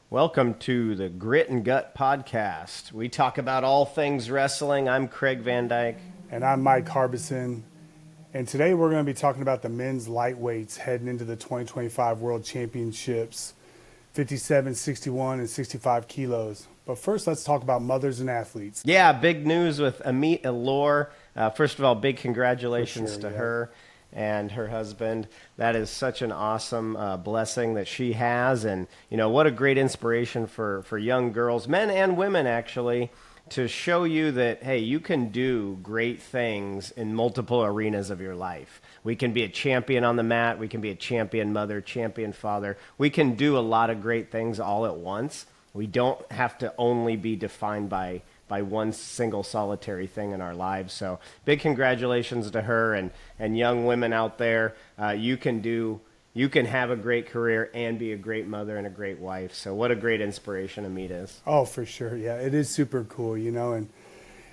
Welcome to the Grit and Gut podcast. We talk about all things wrestling. I'm Craig Van Dyke. And I'm Mike Harbison. And today we're going to be talking about the men's lightweights heading into the 2025 World Championships, 57, 61, and 65 kilos. But first, let's talk about mothers and athletes. Yeah, big news with Amit Elor. First of all, big congratulations to her and her husband. That is such an awesome blessing that she has. And, you know, what a great inspiration for young girls, men and women, actually, to show you that, hey, you can do great things in multiple arenas of your life. We can be a champion on the mat. We can be a champion mother, champion father. We can do a lot of great things all at once. We don't have to only be defined by one single solitary thing in our lives. So big congratulations to her and young women out there. You can have a great career and be a great mother and a great wife. So what a great inspiration Amit is. Oh, for sure. Yeah, it is super cool, you know, and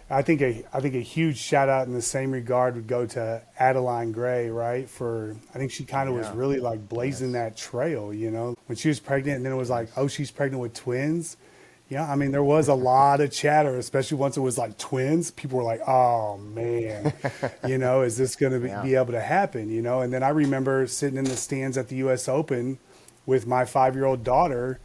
I think a huge shout out in the same regard would go to Adeline Gray, right? I think she kind of was really like blazing that trail, you know, when she was pregnant, and then it was like, oh, she's pregnant with twins. Yeah, I mean, there was a lot of chatter, especially once it was like twins. People were like, oh, man, you know, is this going to be able to happen, you know? And then I remember sitting in the stands at the U.S. Open with my 5-year-old daughter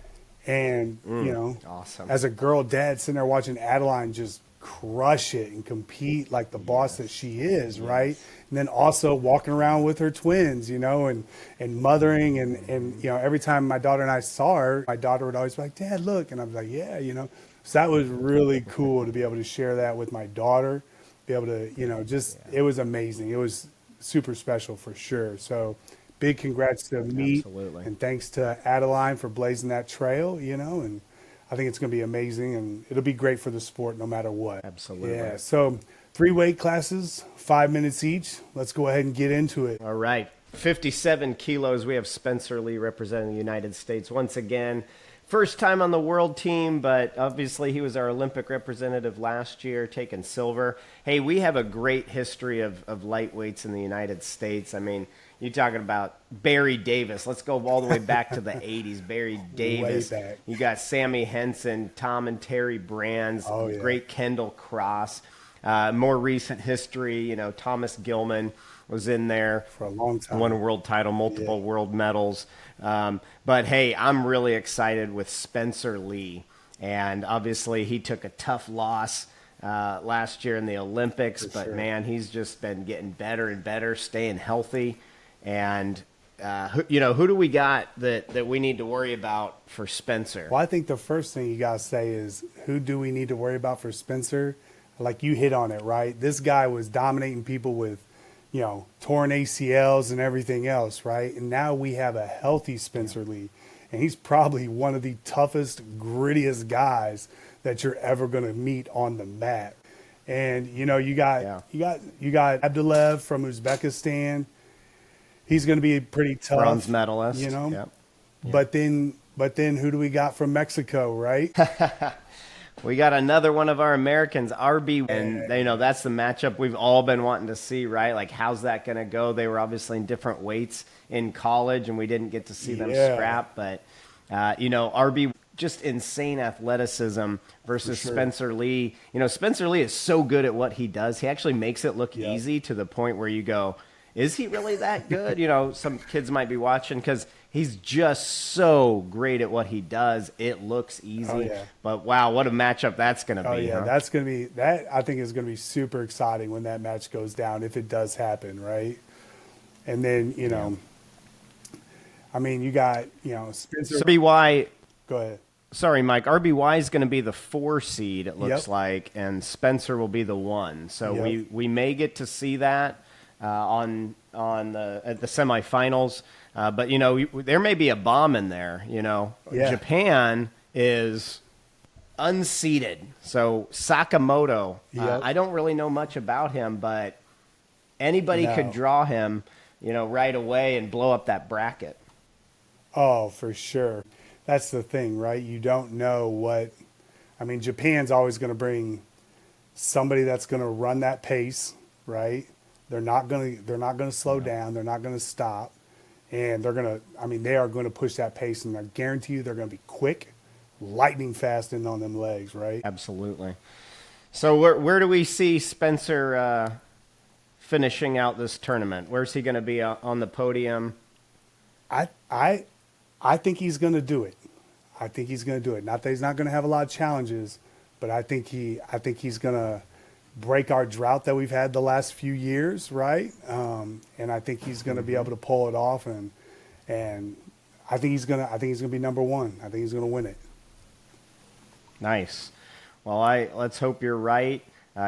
and, you know, awesome. As a girl dad sitting there watching Adeline just crush it and compete like the boss that she is, right? And then also walking around with her twins, you know, and mothering and you know, every time my daughter and I saw her, my daughter would always be like, Dad, look. And I was like, yeah, you know. So that was really cool to be able to share that with my daughter, be able to, you know, it was amazing. It was super special for sure. So big congrats to me. Absolutely. And thanks to Adeline for blazing that trail, you know, and I think it's going to be amazing, and it'll be great for the sport no matter what. Absolutely. Yeah, so 3 weight classes, 5 minutes each. Let's go ahead and get into it. All right. 57 kilos. We have Spencer Lee representing the United States once again. First time on the world team, but obviously he was our Olympic representative last year, taking silver. Hey, we have a great history of lightweights in the United States. I mean, you're talking about Barry Davis. Let's go all the way back to the 80s. Barry Davis. Way back. You got Sammy Henson, Tom and Terry Brands, great Kendall Cross. More recent history, you know, Thomas Gilman was in there for a long time. Won a world title, multiple world medals. But hey, I'm really excited with Spencer Lee. And obviously he took a tough loss last year in the Olympics, but man, he's just been getting better and better, staying healthy. And, you know, who do we got that we need to worry about for Spencer? Well, I think the first thing you got to say is, who do we need to worry about for Spencer? Like you hit on it, right? This guy was dominating people with, you know, torn ACLs and everything else, right? And now we have a healthy Spencer Lee. And he's probably one of the toughest, grittiest guys that you're ever going to meet on the mat. And, you know, you got Abdulev from Uzbekistan. He's going to be pretty tough. Bronze medalist. You know? Yep. But then who do we got from Mexico, right? We got another one of our Americans, RB, and you know that's the matchup we've all been wanting to see, right? Like, how's that going to go? They were obviously in different weights in college, and we didn't get to see them scrap. But you know, RB, just insane athleticism versus Spencer Lee. You know, Spencer Lee is so good at what he does. He actually makes it look easy to the point where you go, is he really that good? You know, some kids might be watching because he's just so great at what he does. It looks easy. But, wow, what a matchup that's going to be. Yeah, that's going to be – that I think is going to be super exciting when that match goes down, if it does happen, right? And then, you know, I mean, you got, you know, Spencer – RBY – Go ahead. Sorry, Mike. RBY is going to be the 4 seed, it looks like, and Spencer will be the 1. So we may get to see that. At the semifinals, but you know there may be a bomb in there. You know, Japan is unseeded, so Sakamoto. I don't really know much about him, but anybody could draw him, you know, right away and blow up that bracket. Oh, for sure. That's the thing, right? You don't know what. I mean, Japan's always going to bring somebody that's going to run that pace, right? They're not going to slow down. They're not going to stop. And they are going to push that pace, and I guarantee you they're going to be quick, lightning fast in on them legs, right? Absolutely. So where do we see Spencer finishing out this tournament? Where's he going to be on the podium? I think he's going to do it. I think he's going to do it. Not that he's not going to have a lot of challenges, but I think he's going to break our drought that we've had the last few years, right? And I think he's going to be able to pull it off, and I think he's going to be number one. I think he's going to win it. Nice. Well, let's hope you're right.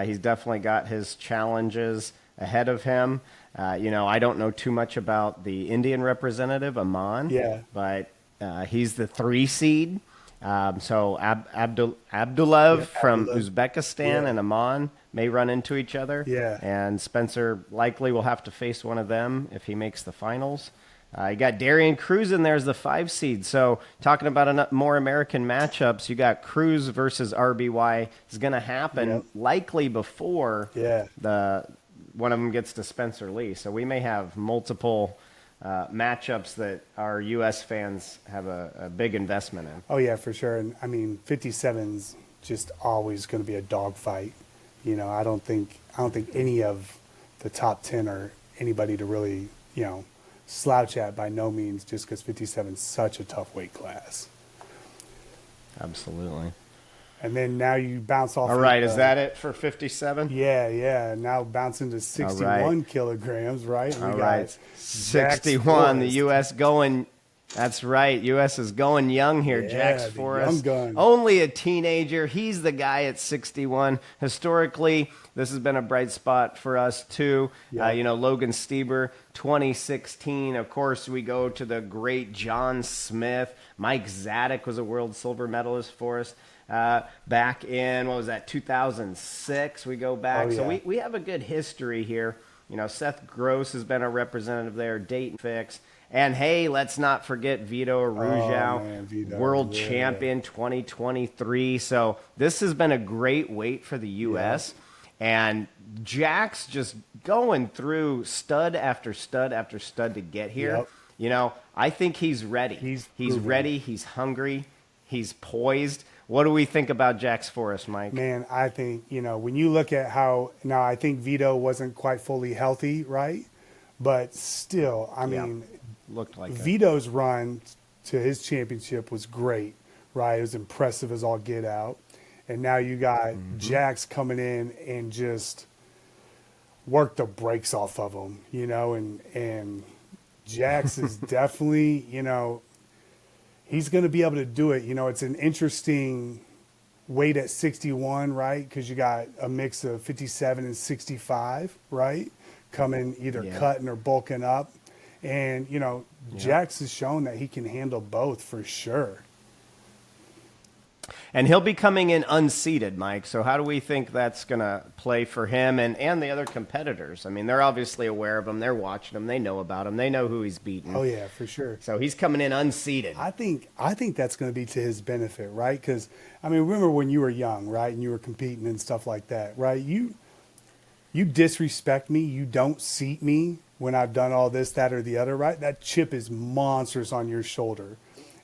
He's definitely got his challenges ahead of him. I don't know too much about the Indian representative, Aman. Yeah. But he's the 3 seed. So Abdulov from Uzbekistan and Aman may run into each other. Yeah. And Spencer likely will have to face one of them if he makes the finals. You got Darian Cruz in there as the 5 seed. So talking about more American matchups, you got Cruz versus RBY is going to happen likely before one of them gets to Spencer Lee. So we may have multiple matchups that our U.S. fans have a big investment in. Oh yeah, for sure. And I mean, 57's just always going to be a dogfight. I don't think any of the top 10 are anybody to really slouch at by no means, just because 57 is such a tough weight class. Absolutely. And then now you bounce off. All right, is that it for 57? Yeah. Now bouncing to 61 kilograms, right? All right. 61, the U.S. going. That's right. U.S. is going young here. Jax Forrest, young gun. Only a teenager. He's the guy at 61. Historically, this has been a bright spot for us too. Logan Stieber, 2016. Of course, we go to the great John Smith. Mike Zadek was a world silver medalist for us back in 2006. We go back, Oh, yeah. so we have a good history here. Seth Gross has been a representative there. Dayton Fix. And, hey, let's not forget Vito Arujau, world champion 2023. So this has been a great weight for the U.S. And Jax just going through stud after stud after stud to get here. I think he's ready. He's ready. He's hungry. He's poised. What do we think about Jax Forrest, Mike? Man, I think, when you look at how – now, I think Vito wasn't quite fully healthy, right? But still, I mean – looked like Vito's run to his championship was great, right? It was impressive as all get out. And now you got Jax coming in and just work the brakes off of him, and Jax is definitely, he's going to be able to do it. It's an interesting weight at 61, right? Because you got a mix of 57 and 65, right? Coming either cutting or bulking up. And, Jax has shown that he can handle both for sure. And he'll be coming in unseeded, Mike. So how do we think that's going to play for him and the other competitors? I mean, they're obviously aware of him. They're watching him. They know about him. They know who he's beaten. Oh, yeah, for sure. So he's coming in unseeded. I think that's going to be to his benefit, right? Because, I mean, remember when you were young, right, and you were competing and stuff like that, right? You disrespect me. You don't seat me when I've done all this, that, or the other, right? That chip is monstrous on your shoulder.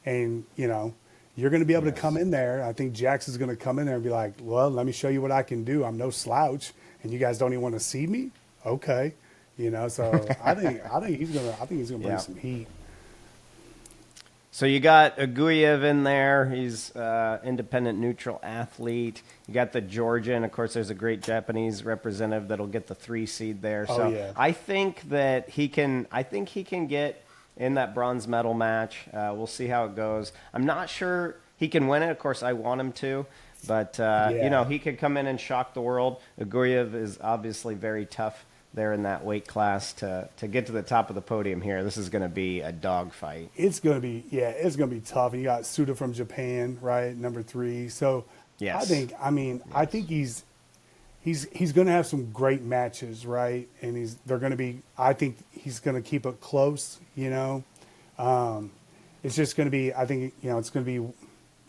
And, you're going to be able to come in there. I think Jax is going to come in there and be like, well, let me show you what I can do. I'm no slouch. And you guys don't even want to see me? Okay. So I think he's going to bring some heat. So you got Aguyev in there. He's independent neutral athlete. You got the Georgian. Of course, there's a great Japanese representative that'll get the 3 seed there. So yeah. I think that he can get in that bronze medal match. We'll see how it goes. I'm not sure he can win it. Of course, I want him to. But, he could come in and shock the world. Aguyev is obviously very tough there in that weight class to get to the top of the podium here. This is going to be a dogfight. It's going to be tough. And you got Suda from Japan, right, number 3. So yes. I think he's going to have some great matches, right? And I think he's going to keep it close, It's just going to be, I think, it's going to be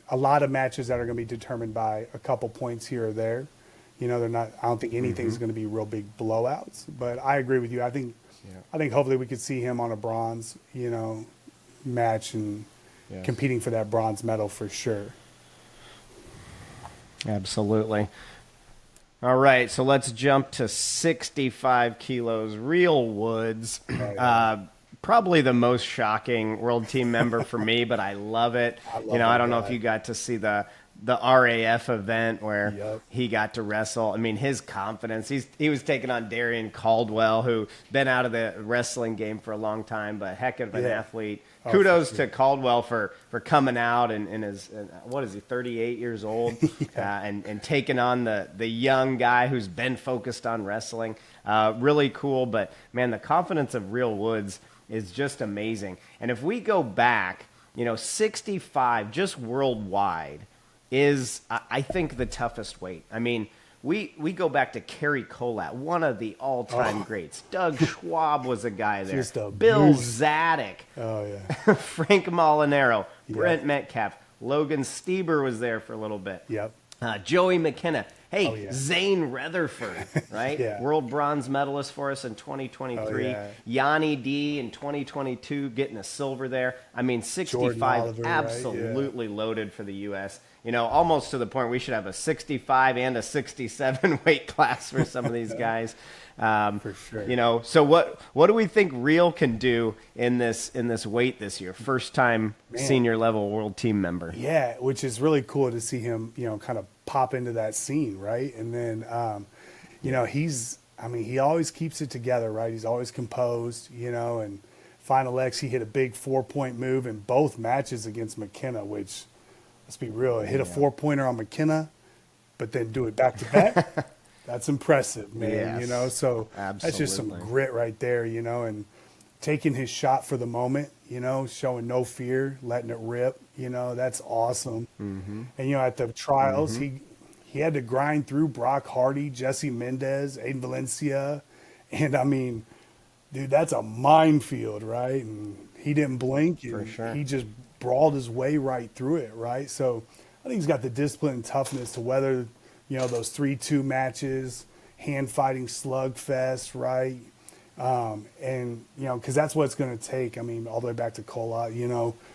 a lot of matches that are going to be determined by a couple points here or there. I don't think anything's going to be real big blowouts, but I agree with you. I think hopefully we could see him on a bronze, match and competing for that bronze medal for sure. Absolutely. All right, so let's jump to 65 kilos. Real Woods, probably the most shocking world team member for me, but I love it. I love I that don't know if guy. you got to see the RAF event where Yep. he got to wrestle. I mean, his confidence. He was taking on Darian Caldwell, who been out of the wrestling game for a long time, but heck of an Yeah. athlete. Oh, Kudos for to sure. Caldwell for coming out and his what is he, 38 years old, and taking on the young guy who's been focused on wrestling. Really cool, but man, the confidence of Real Woods is just amazing. And if we go back, 65 just worldwide is, I think, the toughest weight. I mean, we go back to Kerry Kolat, one of the all-time greats. Doug Schwab was a guy there. Just a Bill beast. Zadek, Oh, yeah. Frank Molinaro, Brent Metcalf, Logan Stieber was there for a little bit. Yep. Joey McKenna. Hey, Oh, yeah. Zane Rutherford, right? Yeah. World bronze medalist for us in 2023. Oh, yeah. Yanni D in 2022 getting a silver there. I mean, 65 Oliver, right? absolutely loaded for the U.S. Almost to the point we should have a 65 and a 67 weight class for some of these guys. For sure. So what do we think Real can do in this weight this year? First time senior level world team member. Yeah, which is really cool to see him, kind of pop into that scene, right? And then, he always keeps it together, right? He's always composed, and Final X, he hit a big 4-point move in both matches against McKenna, which, let's be real, hit a 4-pointer on McKenna, but then do it back to back. That's impressive, man, Yes, so that's just some absolutely. grit right there, and taking his shot for the moment, showing no fear, letting it rip, that's awesome. Mm-hmm. And, at the trials, he had to grind through Brock Hardy, Jesse Mendez, Aiden Valencia. And, I mean, dude, that's a minefield, right? And he didn't blink. And For sure. he just brawled his way right through it, right? So I think he's got the discipline and toughness to weather, those 3-2 matches, hand-fighting slugfest, right? And, because that's what it's going to take. I mean, all the way back to Kola,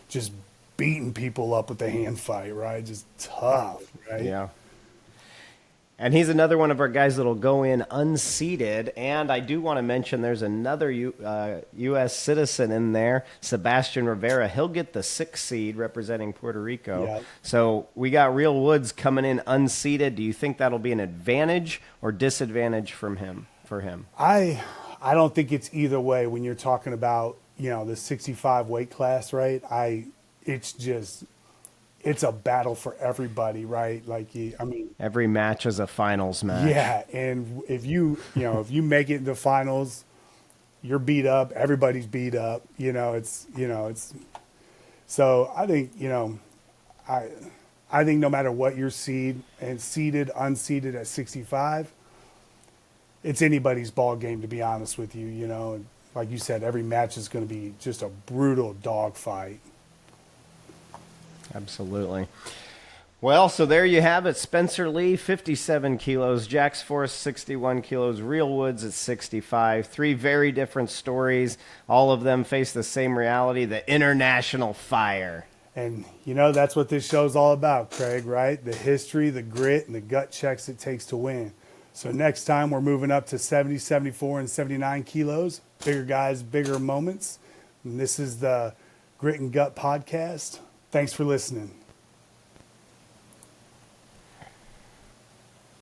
just beating people up with the hand fight, right? Just tough, right? Yeah. And he's another one of our guys that'll go in unseeded. And I do want to mention there's another U.S. citizen in there, Sebastian Rivera. He'll get the 6th seed representing Puerto Rico. Yep. So we got Real Woods coming in unseeded. Do you think that'll be an advantage or disadvantage for him? I don't think it's either way when you're talking about, the 65 weight class, right? It's a battle for everybody, right? Every match is a finals match. Yeah, and if you make it into finals, you're beat up. Everybody's beat up. It's. So I think I think no matter what your seed and seeded, unseeded at 65, it's anybody's ball game. To be honest with you, And like you said, every match is going to be just a brutal dogfight. Absolutely. Well, so there you have it. Spencer Lee, 57 kilos. Jax Forrest, 61 kilos. Real Woods at 65. 3 very different stories. All of them face the same reality, the international fire. And, that's what this show's all about, Craig, right? The history, the grit, and the gut checks it takes to win. So next time we're moving up to 70, 74, and 79 kilos. Bigger guys, bigger moments. And this is the Grit and Gut Podcast. Thanks for listening.